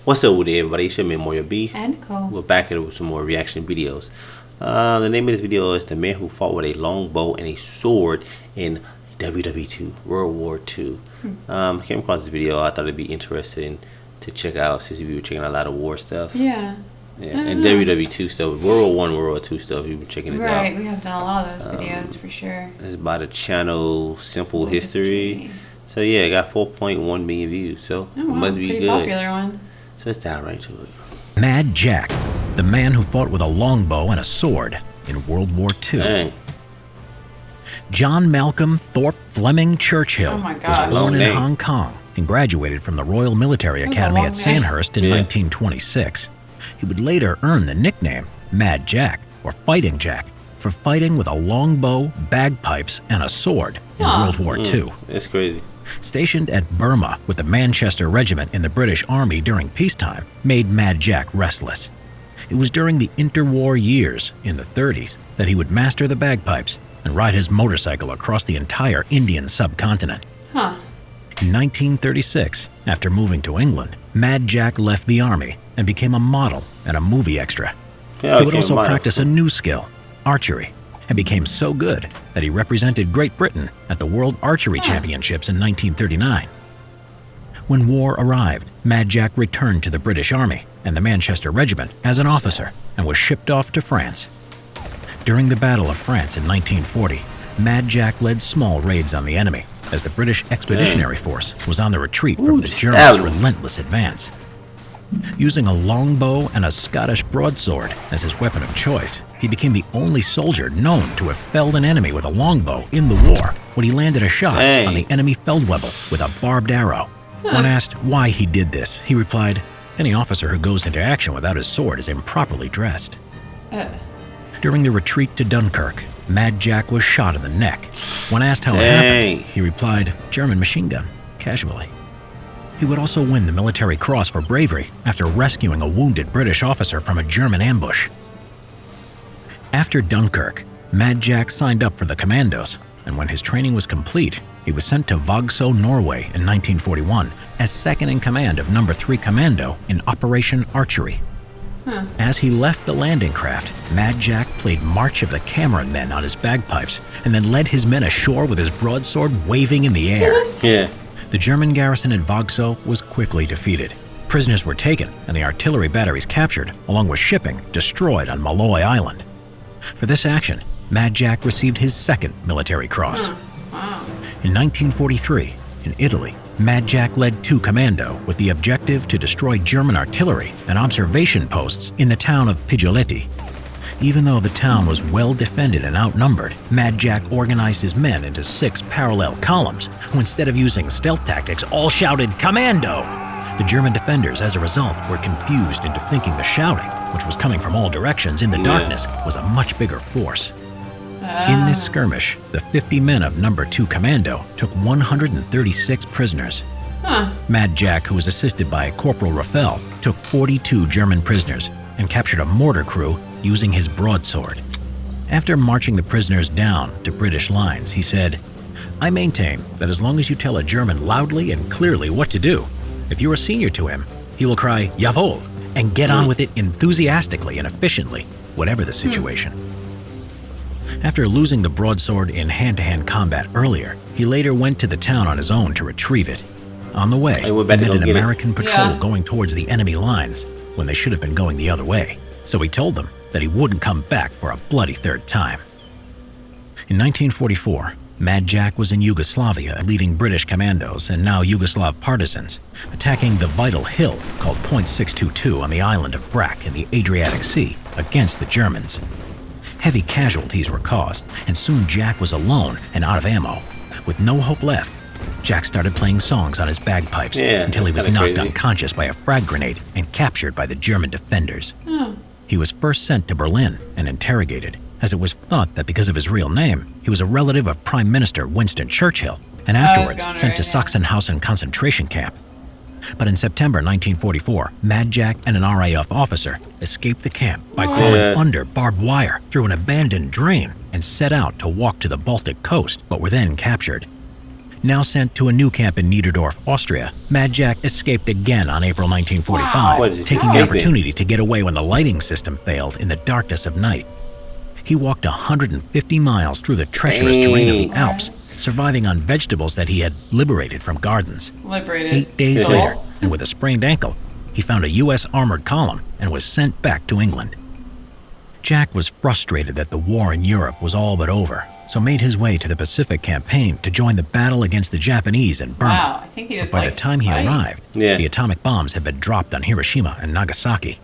What's up with everybody? It's your man Mario B. And Cole. We're back here with some more reaction videos. The name of this video is The Man Who Fought with a Longbow and a Sword in WWII, World War II. I came across this video. I thought it'd be interesting to check out since we were checking out a lot of war stuff. Yeah. And WWII stuff, World War I, World War II stuff. We've been checking this out. Right, we have done a lot of those videos for sure. It's by the channel Simple History. So yeah, it got 4.1 million views. So it must be pretty good. Popular one. So let's dive right to it. Mad Jack, the man who fought with a longbow and a sword in World War II. Dang. John Malcolm Thorpe Fleming Churchill was born in Hong Kong and graduated from the Royal Military Academy at Sandhurst in 1926. He would later earn the nickname Mad Jack or Fighting Jack for fighting with a longbow, bagpipes, and a sword in World War II. That's crazy. Stationed at Burma with the Manchester Regiment in the British Army during peacetime, made Mad Jack restless. It was during the interwar years, in the 30s, that he would master the bagpipes and ride his motorcycle across the entire Indian subcontinent. In 1936, after moving to England, Mad Jack left the army and became a model and a movie extra. He would also practice a new skill, archery, and became so good that he represented Great Britain at the World Archery Championships in 1939. When war arrived, Mad Jack returned to the British Army and the Manchester Regiment as an officer and was shipped off to France. During the Battle of France in 1940, Mad Jack led small raids on the enemy as the British Expeditionary Force was on the retreat from the Germans' relentless advance. Using a longbow and a Scottish broadsword as his weapon of choice, he became the only soldier known to have felled an enemy with a longbow in the war when he landed a shot on the enemy Feldwebel with a barbed arrow. When asked why he did this, he replied, "Any officer who goes into action without his sword is improperly dressed." During the retreat to Dunkirk, Mad Jack was shot in the neck. When asked how it happened, he replied, "German machine gun," casually. He would also win the Military Cross for bravery after rescuing a wounded British officer from a German ambush. After Dunkirk, Mad Jack signed up for the Commandos, and when his training was complete, he was sent to Vagsø, Norway in 1941 as second in command of No. 3 Commando in Operation Archery. As he left the landing craft, Mad Jack played March of the Cameron Men on his bagpipes and then led his men ashore with his broadsword waving in the air. The German garrison at Vagsø was quickly defeated. Prisoners were taken and the artillery batteries captured, along with shipping destroyed on Malloy Island. For this action, Mad Jack received his second military cross. In 1943, in Italy, Mad Jack led 2 Commando with the objective to destroy German artillery and observation posts in the town of Piglioletti. Even though the town was well defended and outnumbered, Mad Jack organized his men into 6 parallel columns, who instead of using stealth tactics all shouted, "Commando!" The German defenders, as a result, were confused into thinking the shouting, which was coming from all directions in the darkness, was a much bigger force. In this skirmish, the 50 men of No. 2 Commando took 136 prisoners. Mad Jack, who was assisted by Corporal Raffel, took 42 German prisoners and captured a mortar crew using his broadsword. After marching the prisoners down to British lines, he said, "I maintain that as long as you tell a German loudly and clearly what to do, if you are senior to him, he will cry, 'Jawohl,' and get on with it enthusiastically and efficiently, whatever the situation." After losing the broadsword in hand-to-hand combat earlier, he later went to the town on his own to retrieve it. On the way, he met an American patrol going towards the enemy lines when they should have been going the other way, so he told them that he wouldn't come back for a bloody third time. In 1944, Mad Jack was in Yugoslavia leading British commandos and now Yugoslav partisans, attacking the vital hill called Point 622 on the island of Brac in the Adriatic Sea against the Germans. Heavy casualties were caused, and soon Jack was alone and out of ammo. With no hope left, Jack started playing songs on his bagpipes until he was knocked unconscious by a frag grenade and captured by the German defenders. He was first sent to Berlin and interrogated, as it was thought that because of his real name, he was a relative of Prime Minister Winston Churchill, and afterwards sent to Sachsenhausen concentration camp. But in September 1944, Mad Jack and an RAF officer escaped the camp by crawling under barbed wire through an abandoned drain and set out to walk to the Baltic coast, but were then captured. Now sent to a new camp in Niederdorf, Austria, Mad Jack escaped again on April 1945, Wow. What is he taking the escaping? opportunity to get away when the lighting system failed in the darkness of night. He walked 150 miles through the treacherous terrain of the Dang. Alps, surviving on vegetables that he had liberated from gardens. Liberated. 8 days soul. later, and with a sprained ankle, he found a U.S. armored column and was sent back to England. Jack was frustrated that the war in Europe was all but over, so made his way to the Pacific Campaign to join the battle against the Japanese in Burma. Wow, I think he just By the liked time he fighting. arrived, Yeah. the atomic bombs had been dropped on Hiroshima and Nagasaki.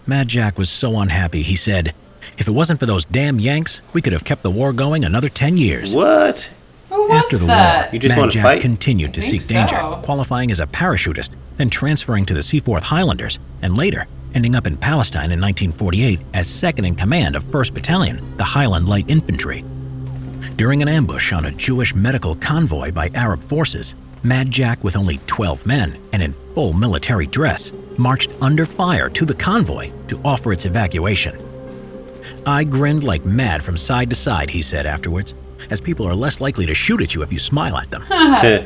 Mad Jack was so unhappy, he said, "If it wasn't for those damn Yanks, we could have kept the war going another 10 years." What? Who wants After the that? war, You just Mad wanna Jack fight? continued to I seek think danger, so. qualifying as a parachutist, then transferring to the Seaforth Highlanders, and later ending up in Palestine in 1948 as second in command of 1st Battalion, the Highland Light Infantry. During an ambush on a Jewish medical convoy by Arab forces, Mad Jack, with only 12 men and in full military dress, marched under fire to the convoy to offer its evacuation. "I grinned like mad from side to side," he said afterwards, "as people are less likely to shoot at you if you smile at them."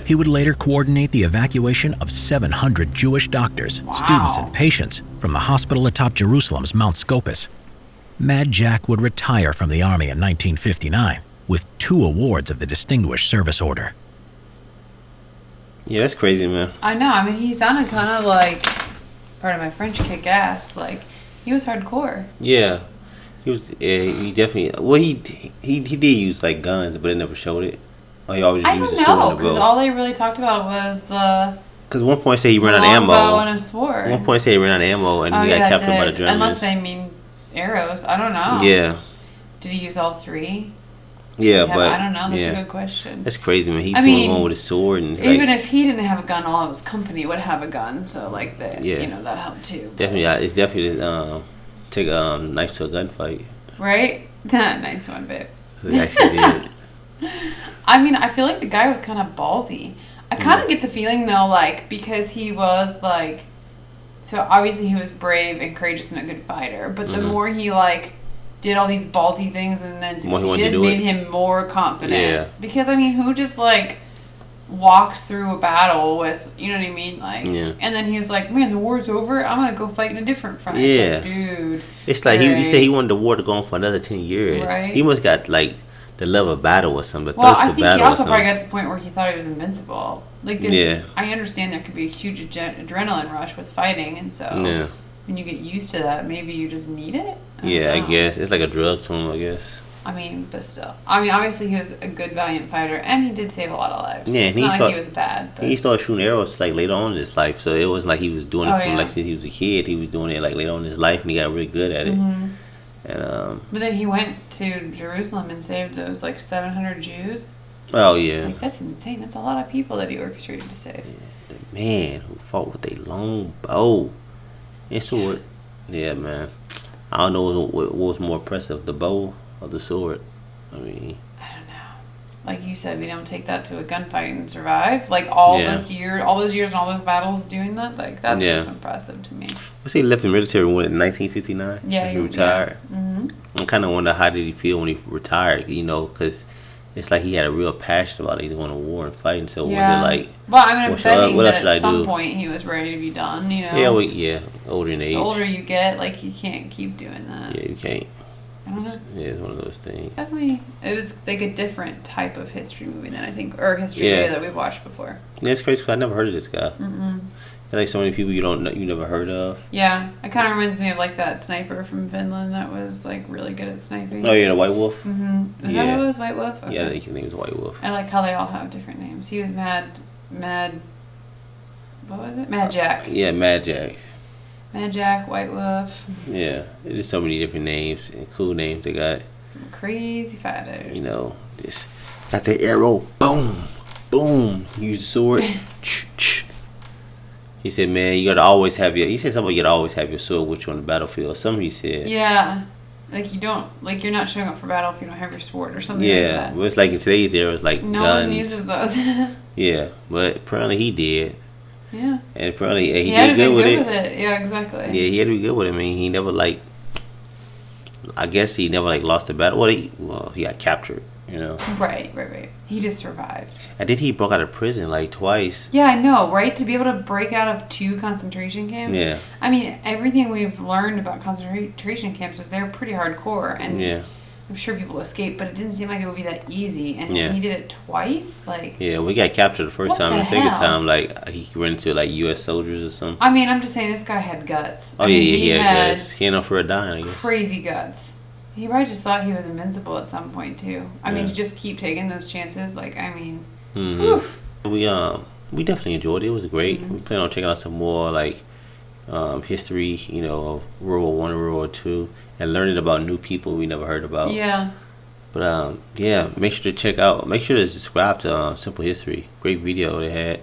He would later coordinate the evacuation of 700 Jewish doctors, students, and patients from the hospital atop Jerusalem's Mount Scopus. Mad Jack would retire from the Army in 1959 with 2 awards of the Distinguished Service Order. Yeah, that's crazy, man. I know. I mean, he sounded kind of like, pardon my French, kick ass. Like, he was hardcore. Yeah. He was. Yeah, he definitely. Well, he did use like guns, but it never showed it. Oh, he always I used don't the sword know, and the because bow. all they really talked about was the Because one point say he ran out of longbow and ammo. a sword. One point say he ran out of ammo and Oh, he yeah, got it captured by the did. Germans. Unless they mean arrows. I don't know. Yeah. Did he use all 3? Yeah, Yeah, but I don't know. That's yeah. a good question. That's crazy, man. He's I the only mean, one with a sword and Even like, if he didn't have a gun, all of his company would have a gun. So, like, Yeah. that helped too. definitely, it's definitely take a knife to a gunfight. Right? Nice one, babe. They actually did. I mean, I feel like the guy was kind of ballsy. I kind of get the feeling, though, like, because he was, like, so obviously he was brave and courageous and a good fighter, but the more he, like, did all these ballsy things and then The more he wanted to succeeded, do made it. him more confident. Yeah. Because, I mean, who just, like, walks through a battle with, you know what I mean? Like, Yeah. and then he was like, man, the war's over, I'm going to go fight in a different front. It's Yeah. like, dude. It's like he right. said he wanted the war to go on for another 10 years. Right. He must got like the love of battle or something. The Well, thirst I of think he battle or also probably something. got to the point where he thought he was invincible. Like, this, Yeah. I understand there could be a huge adrenaline rush with fighting, and so Yeah. when you get used to that, maybe you just need it. don't Yeah, I know. guess it's like a drug to him. I guess. I mean, but still, I mean, obviously he was a good, valiant fighter, and he did save a lot of lives. Yeah, it's and he not like start- he was bad. But He started shooting arrows like later on in his life, so it was like he was doing it Oh, from yeah. like since he was a kid. He was doing it like later on in his life, and he got really good at it. Mm-hmm. And But then he went to Jerusalem and saved those like 700 Jews. oh yeah, Like, that's insane. That's a lot of people that he orchestrated to save. the man who fought with a long bow and sword. Yeah, man. I don't know what was more impressive, the bow or the sword. I mean, I don't know. Like you said, we don't take that to a gunfight and survive. Like all Yeah. all those years and all those battles doing that. Like that's Yeah. just impressive to me. I say he left the military when in 1959. Yeah, he retired. Mm-hmm. I kind of wonder how did he feel when he retired. You know, because it's like he had a real passion about it. He's going to war and fighting. So Yeah. was it like, Well, I mean, I'm what should I- betting what else that should I at some do? point he was ready to be done. You know. yeah, well, yeah, older in age. The older you get, like you can't keep doing that. Yeah, you can't. I don't know. Yeah, it's one of those things. Definitely, it was like a different type of history movie than I think, or history Yeah. movie that we've watched before. Yeah, it's crazy because I never heard of this guy. Mm-mm. There's like so many people you don't know, you never heard of. Yeah, it kind of reminds me of like that sniper from Finland that was like really good at sniping. Oh yeah, the White Wolf. Mm-hmm. Is that Yeah. what it was? White Wolf? Okay. Yeah, I think his name was White Wolf. I like how they all have different names. He was what was it? Mad Jack. Yeah, Mad Jack. Mad Jack, White Wolf, Yeah, there's just so many different names and cool names they got. some crazy fighters. You know, this got the arrow, boom, boom. Use the sword. Ch, ch. He said, "Man, you gotta always have your." He said something. You gotta always have your sword with you on the battlefield. Something he said. Yeah. Like you don't, like you're not showing up for battle if you don't have your sword or something Yeah, like that. but it's like in today's era, it's like No guns. one uses those. Yeah, but apparently he did, Yeah. and apparently he had did to be good with good it. with it. Yeah, exactly. Yeah, he had to be good with it. I mean, I guess he never like lost a battle. Well, he got captured. you know. Right. He just survived. And then he broke out of prison like twice. Yeah, I know, right? To be able to break out of 2 concentration camps. Yeah. I mean, everything we've learned about concentration camps is they're pretty hardcore, and Yeah. I'm sure people escape, but it didn't seem like it would be that easy. And Yeah. he did it twice, like. Yeah, we got captured the first What time. the The second hell? time, like he ran into like U.S. soldiers or something. I mean, I'm just saying this guy had guts. Oh I mean, he had guts. He ain't no for a dying, I guess. crazy guts. He probably just thought he was invincible at some point too. I mean, Yeah. to just keep taking those chances, like I mean, Mm-hmm. We definitely enjoyed it. It was great. We plan on checking out some more like history, you know, of World War One and World War Two, and learning about new people we never heard about. yeah. But yeah, make sure to subscribe to Simple History. Great video they had.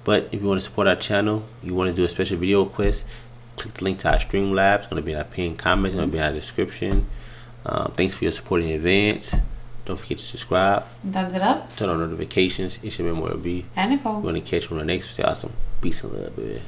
But if you want to support our channel, you want to do a special video request, click the link to our Streamlabs. It's going to be in our pinned comments. It's going to be in our description. Thanks for your support in advance. Don't forget to subscribe. Thumbs it up. Turn on notifications. It should be more to be. And Nicole. You want to catch you on the next. Stay awesome. Peace and love, baby.